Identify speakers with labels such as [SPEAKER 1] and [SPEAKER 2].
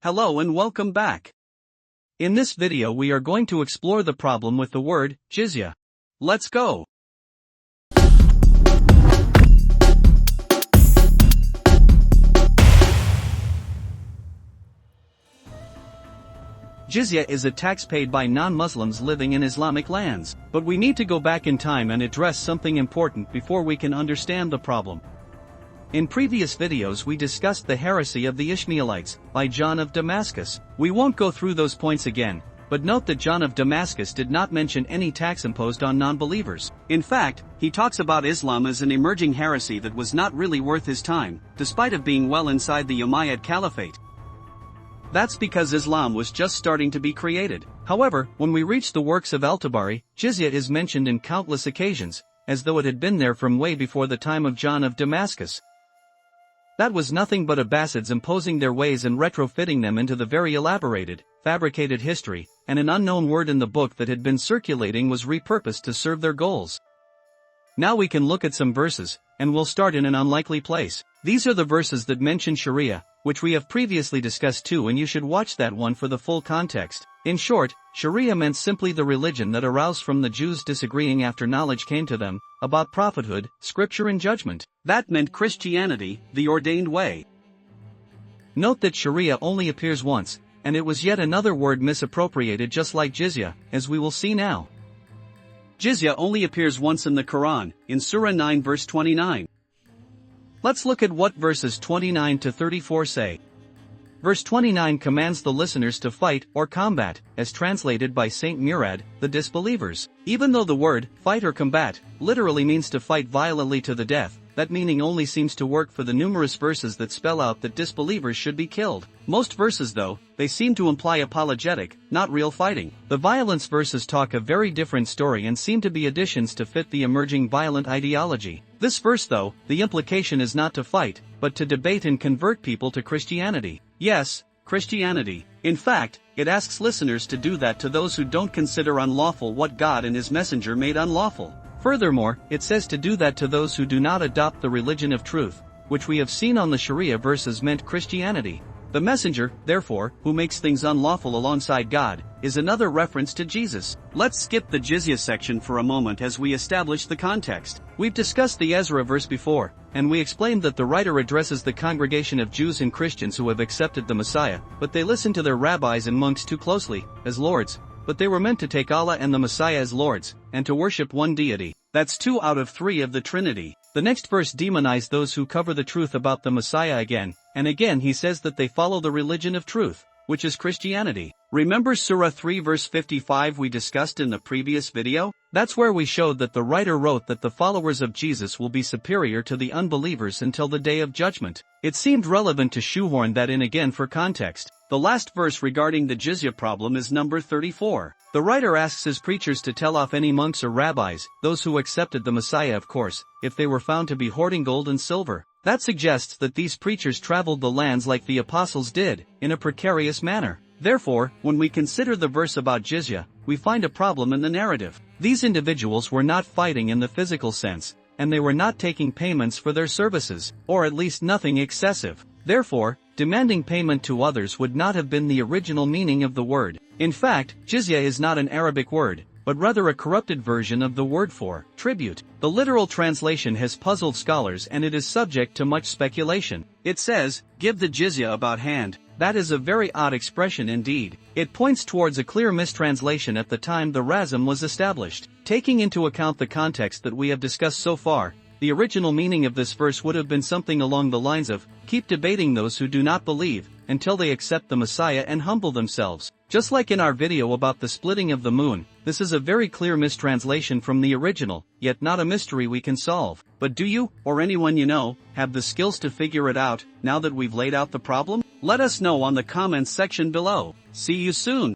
[SPEAKER 1] Hello and welcome back. In this video we are going to explore the problem with the word jizya. Let's go. Jizya is a tax paid by non-Muslims living in Islamic lands, but we need to go back in time and address something important before we can understand the problem. In previous videos we discussed the heresy of the Ishmaelites, by John of Damascus. We won't go through those points again, but note that John of Damascus did not mention any tax imposed on non-believers. In fact, he talks about Islam as an emerging heresy that was not really worth his time, despite of being well inside the Umayyad Caliphate. That's because Islam was just starting to be created. However, when we reach the works of Al-Tabari, jizya is mentioned in countless occasions, as though it had been there from way before the time of John of Damascus. That was nothing but Abbasids imposing their ways and retrofitting them into the very elaborated, fabricated history, and an unknown word in the book that had been circulating was repurposed to serve their goals. Now we can look at some verses, and we'll start in an unlikely place. These are the verses that mention Sharia, which we have previously discussed too, and you should watch that one for the full context. In short, Sharia meant simply the religion that arose from the Jews disagreeing after knowledge came to them, about prophethood, scripture and judgment. That meant Christianity, the ordained way. Note that Sharia only appears once, and it was yet another word misappropriated just like jizya, as we will see now. Jizya only appears once in the Quran, in Surah 9 verse 29. Let's look at what verses 29 to 34 say. Verse 29 commands the listeners to fight or combat, as translated by Saint Murad, the disbelievers. Even though the word, fight or combat, literally means to fight violently to the death, that meaning only seems to work for the numerous verses that spell out that disbelievers should be killed. Most verses though, they seem to imply apologetic, not real fighting. The violence verses talk a very different story and seem to be additions to fit the emerging violent ideology. This verse though, the implication is not to fight, but to debate and convert people to Christianity. Yes, Christianity. In fact, it asks listeners to do that to those who don't consider unlawful what God and His messenger made unlawful. Furthermore, it says to do that to those who do not adopt the religion of truth, which we have seen on the Sharia verses meant Christianity. The messenger, therefore, who makes things unlawful alongside God, is another reference to Jesus. Let's skip the jizya section for a moment as we establish the context. We've discussed the Ezra verse before, and we explained that the writer addresses the congregation of Jews and Christians who have accepted the Messiah, but they listen to their rabbis and monks too closely, as lords. But they were meant to take Allah and the Messiah as lords, and to worship one deity. That's 2 out of 3 of the Trinity. The next verse demonized those who cover the truth about the Messiah again, and again he says that they follow the religion of truth, which is Christianity. Remember Surah 3 verse 55 we discussed in the previous video? That's where we showed that the writer wrote that the followers of Jesus will be superior to the unbelievers until the day of judgment. It seemed relevant to shoehorn that in again for context. The last verse regarding the jizya problem is number 34. The writer asks his preachers to tell off any monks or rabbis, those who accepted the Messiah of course, if they were found to be hoarding gold and silver. That suggests that these preachers traveled the lands like the apostles did, in a precarious manner. Therefore, when we consider the verse about jizya, we find a problem in the narrative. These individuals were not fighting in the physical sense, and they were not taking payments for their services, or at least nothing excessive. Therefore, demanding payment to others would not have been the original meaning of the word. In fact, jizya is not an Arabic word, but rather a corrupted version of the word for tribute. The literal translation has puzzled scholars and it is subject to much speculation. It says, give the jizya about hand. That is a very odd expression indeed. It points towards a clear mistranslation at the time the razm was established. Taking into account the context that we have discussed so far, the original meaning of this verse would have been something along the lines of, keep debating those who do not believe, until they accept the Messiah and humble themselves. Just like in our video about the splitting of the moon, this is a very clear mistranslation from the original, yet not a mystery we can solve. But do you, or anyone you know, have the skills to figure it out, now that we've laid out the problem? Let us know on the comments section below. See you soon.